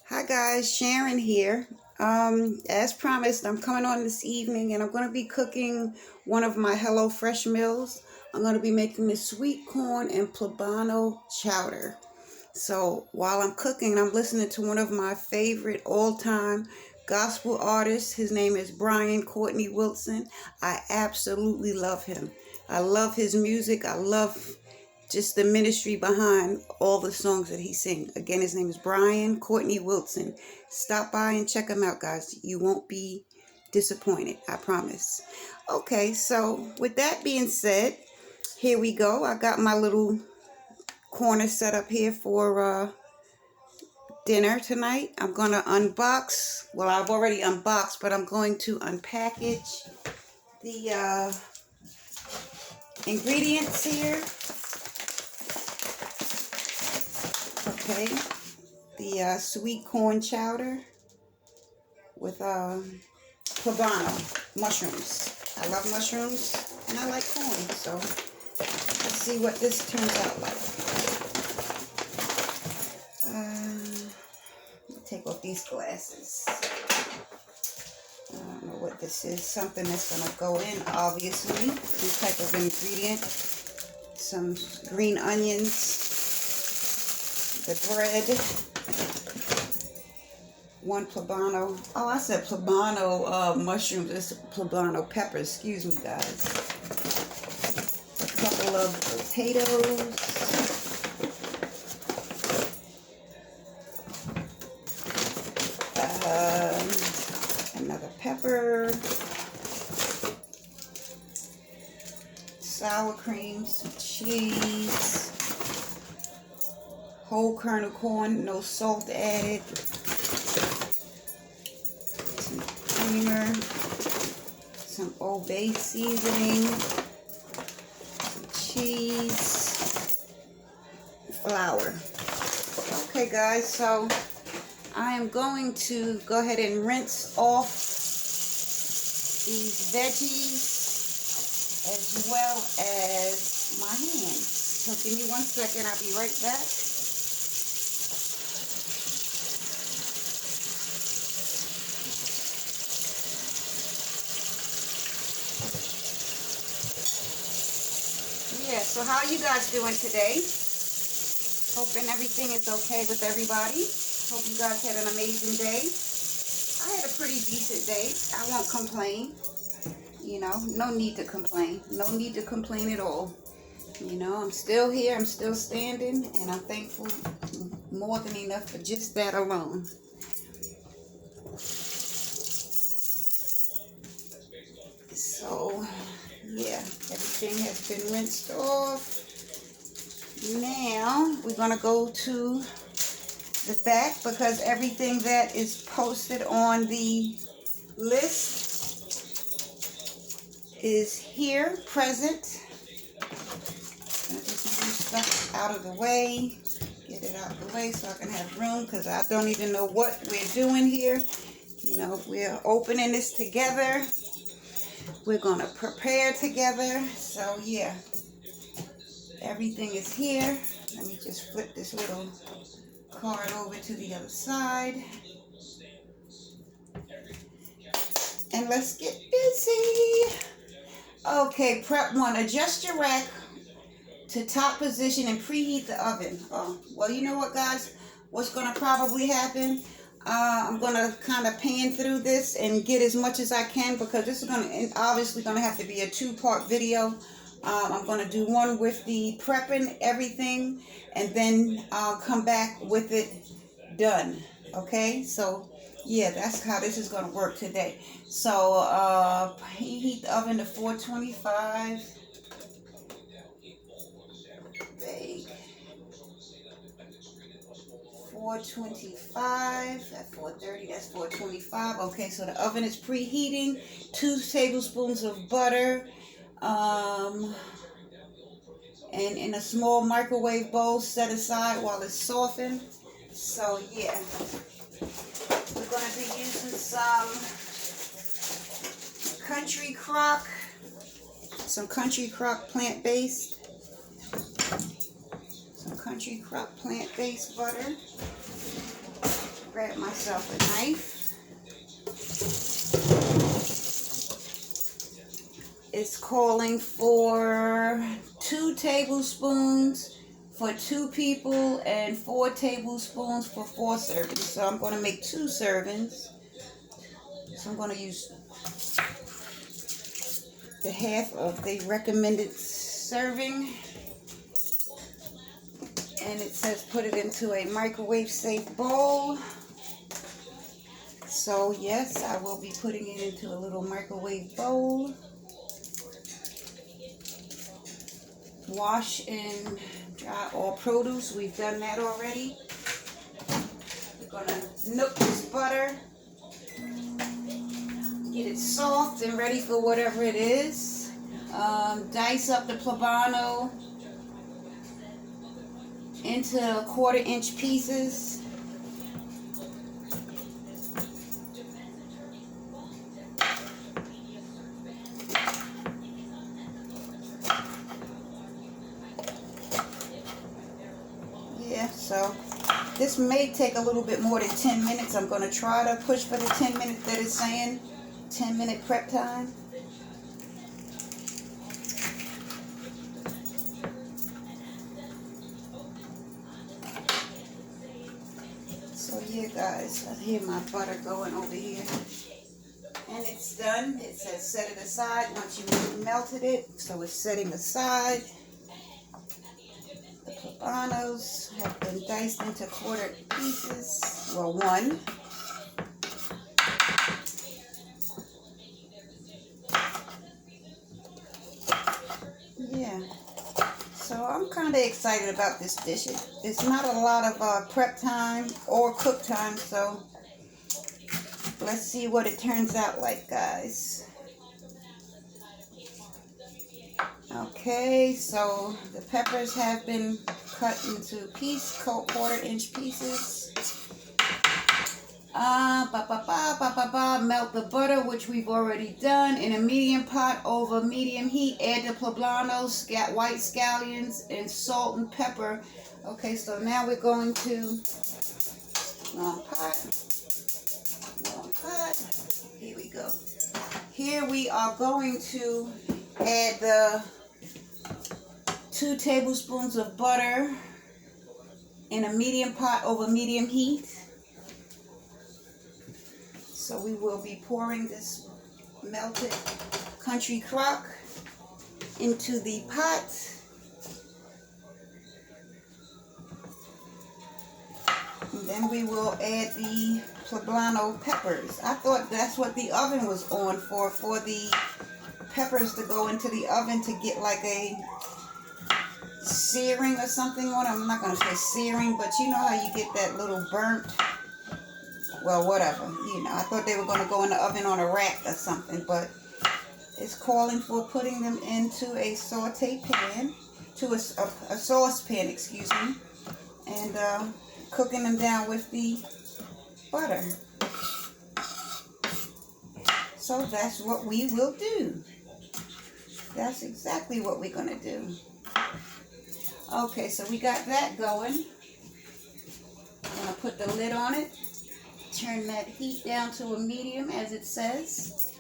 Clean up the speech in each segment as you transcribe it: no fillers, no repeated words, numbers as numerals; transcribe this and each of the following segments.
Hi guys, Sharon here. As promised, I'm coming on this evening and I'm going to be cooking one of my Hello Fresh meals. I'm going to be making the sweet corn and poblano chowder. So while I'm cooking, I'm listening to one of my favorite all-time gospel artists. His name is Brian Courtney Wilson. I absolutely love him. I love his music. I love just the ministry behind all the songs that he sings. Again, his name is Brian Courtney Wilson. Stop by and check him out, guys. You won't be disappointed, I promise. Okay, so with that being said, here we go. I got my little corner set up here for dinner tonight. I'm going to unbox. Well, I've already unboxed, but I'm going to unpackage the ingredients here. Okay, the sweet corn chowder with poblano mushrooms. I love mushrooms and I like corn, so let's see what this turns out like. Take off these glasses. I don't know what this is. Something that's going to go in, obviously. Some type of ingredient. Some green onions. The bread. One poblano. Oh, I said poblano mushrooms. It's poblano peppers. Excuse me, guys. A couple of potatoes. Another pepper. Sour cream. Some cheese. Whole kernel corn, no salt added. Some creamer, some Old Bay seasoning, some cheese, flour. Okay guys, so I am going to go ahead and rinse off these veggies as well as my hands. So give me 1 second, I'll be right back. Yeah, so how are you guys doing today? Hoping everything is okay with everybody. Hope you guys had an amazing day. I had a pretty decent day. I won't complain. You know, no need to complain. No need to complain at all. You know, I'm still here. I'm still standing. And I'm thankful more than enough for just that alone. So, yeah, everything has been rinsed off. Now, we're going to go to the back because everything that is posted on the list is here, present. I'm just move stuff out of the way, get it out of the way so I can have room because I don't even know what we're doing here. You know, we're opening this together. We're going to prepare together. So, yeah, everything is here. Let me just flip this little card over to the other side. And let's get busy. Okay, prep 1. Adjust your rack to top position and preheat the oven. Oh, well, you know what, guys? What's going to probably happen? I'm going to kind of pan through this and get as much as I can because this is obviously going to have to be a 2-part video. I'm going to do one with the prepping everything and then I'll come back with it done. Okay, so yeah, that's how this is going to work today. So preheat the oven to 425. Bake 425 at 430. That's 425. Okay, so the oven is preheating. 2 tablespoons of butter. And in a small microwave bowl set aside while it's softened. So yeah, we're going to be using some Country Crock plant-based. Some Country Crock plant-based butter. grab myself a knife. It's calling for 2 tablespoons for 2 people and 4 tablespoons for 4 servings. So I'm going to make 2 servings. So I'm going to use the half of the recommended serving. And it says put it into a microwave safe bowl. So yes, I will be putting it into a little microwave bowl. Wash and dry all produce. We've done that already. We're going to nook this butter. Get it soft and ready for whatever it is. Dice up the poblano into 1/4 inch pieces. Yeah, so this may take a little bit more than 10 minutes. I'm going to try to push for the 10 minutes that it's saying. 10-minute prep time. So yeah guys, I hear my butter going over here. And it's done. It says set it aside once you melted it. So it's setting aside. The poblanos have been diced into 1/4 pieces. Well, 1. Yeah. So I'm kind of excited about this dish. It's not a lot of prep time or cook time, so let's see what it turns out like, guys. Okay, so the peppers have been cut into 1/4 inch pieces. Melt the butter, which we've already done, in a medium pot over medium heat. Add the poblanos, white scallions, and salt and pepper. Okay, so now we're going to long pot. Here we go. Here we are going to add the 2 tablespoons of butter in a medium pot over medium heat. So we will be pouring this melted country crock into the pot. And then we will add the poblano peppers. I thought that's what the oven was on for the peppers to go into the oven to get like a searing or something on them. I'm not going to say searing, but you know how you get that little burnt. Well, whatever, you know, I thought they were going to go in the oven on a rack or something, but it's calling for putting them into a saute pan, to a saucepan, excuse me, and cooking them down with the butter. So that's what we will do. That's exactly what we're going to do. Okay, so we got that going. I'm going to put the lid on it. Turn that heat down to a medium, as it says.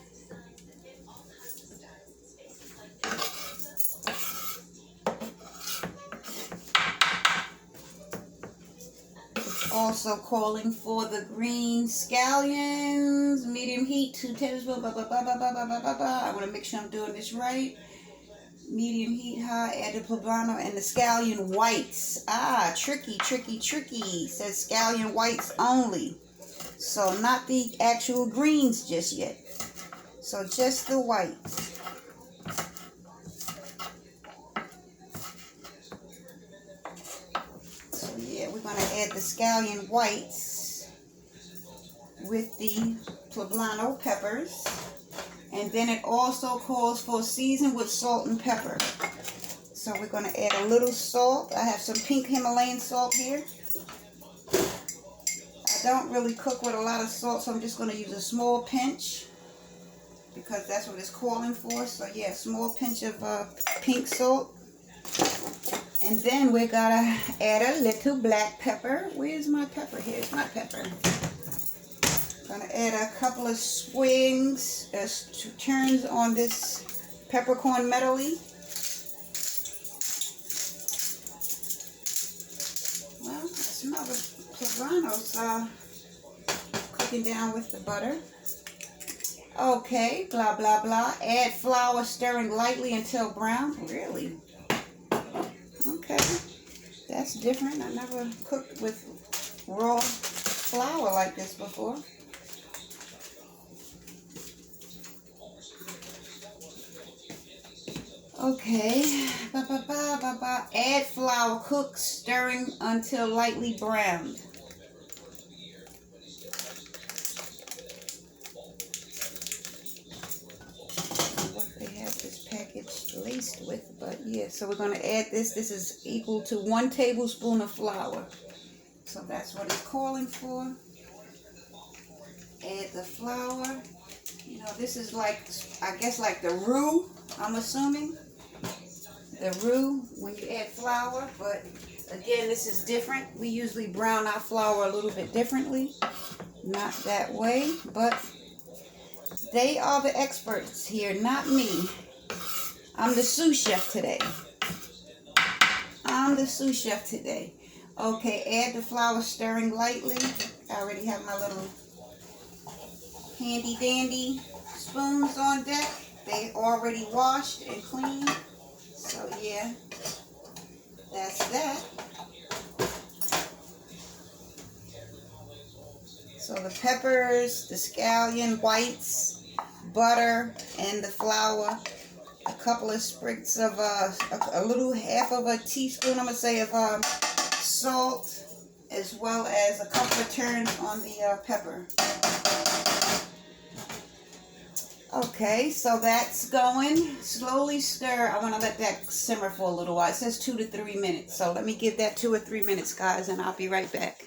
It's also calling for the green scallions, medium heat, 2 tablespoons. I want to make sure I'm doing this right. Medium heat, high, add the poblano and the scallion whites. Tricky. Says scallion whites only. So not the actual greens just yet. So just the whites. So yeah, we're going to add the scallion whites with the poblano peppers. And then it also calls for season with salt and pepper. So we're going to add a little salt. I have some pink Himalayan salt here. I don't really cook with a lot of salt, so I'm just going to use a small pinch because that's what it's calling for. So yeah, small pinch of pink salt. And then we're going to add a little black pepper. Where's my pepper? Here's my pepper. gonna add a couple of swings, turns on this peppercorn medley. Well, I smell the poblanos cooking down with the butter. Okay, blah, blah, blah. Add flour, stirring lightly until brown. Really? Okay. That's different. I never cooked with raw flour like this before. Okay. Add flour, cook, stirring until lightly browned. Package laced with, but yeah, so we're going to add this. This is equal to 1 tablespoon of flour, so that's what it's calling for. Add the flour. You know, this is like, I guess, like the roux, I'm assuming, the roux when you add flour, but again, this is different. We usually brown our flour a little bit differently, not that way, but they are the experts here, not me. I'm the sous chef today. Okay, add the flour, stirring lightly. I already have my little handy dandy spoons on deck. They already washed and cleaned. So yeah, that's that. So the peppers, the scallion whites, butter, and the flour. A couple of sprigs of a little half of a teaspoon, I'm gonna say, of salt, as well as a couple of turns on the pepper. Okay, so that's going. Slowly stir. I want to let that simmer for a little while. It says 2 to 3 minutes, so let me give that 2 or 3 minutes, guys, and I'll be right back.